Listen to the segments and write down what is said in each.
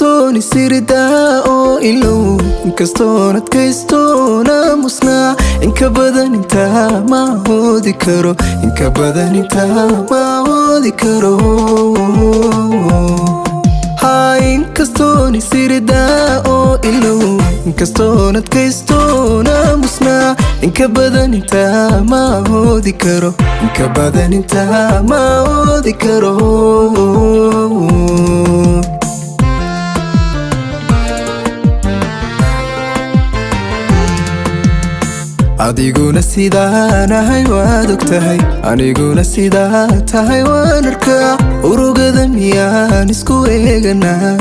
inkastoon isiridaa oo ilow inkastoon adkaystoona musnaa inka badan intaa ma hoodi karo inka badan intaa ma hoodi karo inkastoon isiridaa oo ilow inkastoon adkaystoona musnaa inka badan intaa ma hoodi karo inka badan intaa ma hoodi karo adiguna sidaan ahay waad ogtahay aniguna sidaa tahay waan arkaa urugada miyaan isku eeganaa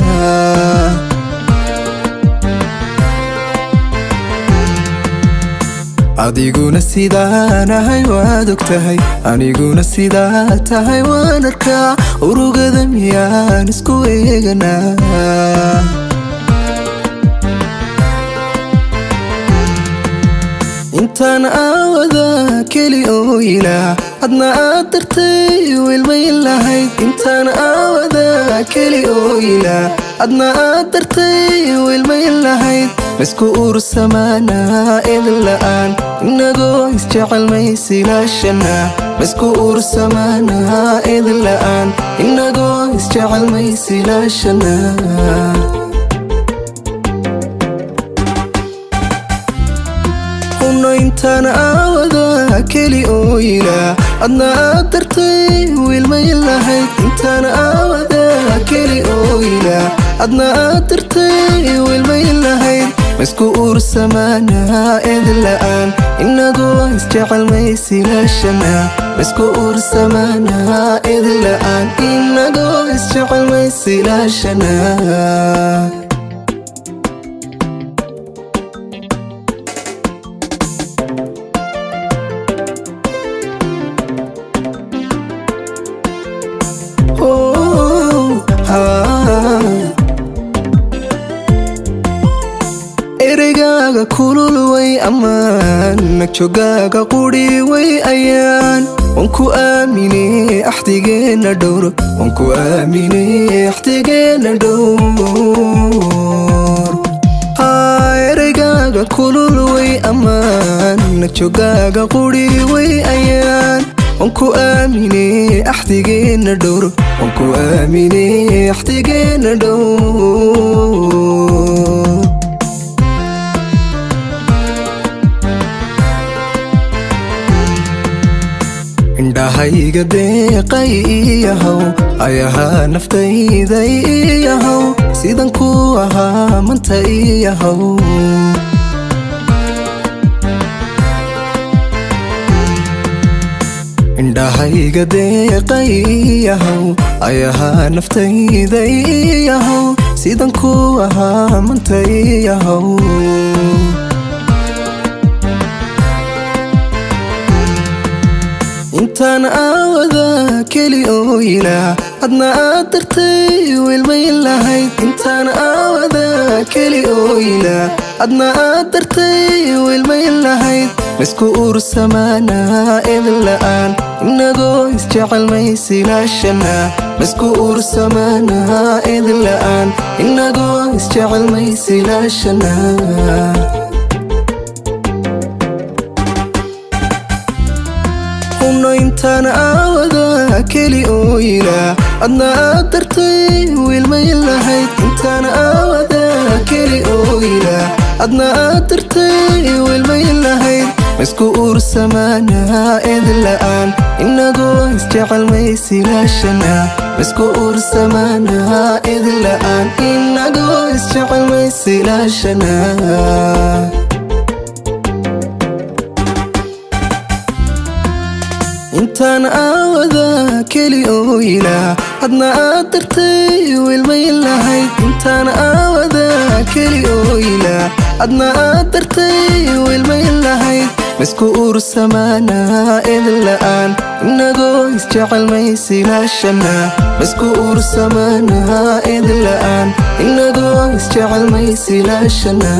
adiguna sidaan ahay waad ogtahay aniguna sidaa tahay waan arkaa urugada miyaan isku eeganaa intaan aawada keli oo ilaa adna aad dartay wilmay lahayd intaan aawada keli oo ilaa adna aad dartay wilmay lahayd masku ursamaanaa idin la'aan inagoo isjecel maysilaashana masku ursamaanaa idin la'aan inagoo isjecel maysilaashana intaan aawada keli oo ilaa adna aad dartay wilmay lahayd intaan aawada keli oo ilaa adna aad dartay wilmay lahayd masku ursamaanaa idin la'aan inagoo isjecel maysilaashana masku ursamaanaa idin la'aan inagoo isjecel maysilaashana ereygaga kulul way ammaan nagjogaaga quri way ayaan wanku aamine axdigeena dhowr wanku aamine axdigeena dhowr ereygaga kulul way ammaan nagjogaaga quri way ayaan wanku aamine axdigeena dhowr wanku aamine axdigeena dhowr indhahayga deeqay iyahow ayahaa naftayday iyahow sidan ku ahaa manta iyahow indhahayga deeqay iyahow ayahaa naftayday iyahow sidan ku ahaa manta iyahow intaan aawada keli oo ilaa adna aad dartay wilmay lahayd intaan aawada keli oo ilaa adna aad dartay wilmay lahayd masku ursamaanaa idin la'aan inagoo isjecel maysilaashana masku ursamaanaa idin la'aan inagoo isjecel maysilaashana intaan aawada keli oo ilaa adna aad dartay wilmay lahayd intaan aawada keli oo ilaa adna aad dartay wilmay lahayd masku ursamaanaa idin la'aan inagoo isjecel maysilaashana masku ursamaanaa idin la'aan inagoo isjecel maysilaashana intaan aawada keli oo ilaa adna aad dartay wilmay lahayd intaan aawada keli oo ilaa adna aad dartay wilmay lahayd masku ursamaanaa idin la'aan inagoo isjecel maysilaashana masku ursamaanaa idin la'aan inagoo isjecel maysilaashana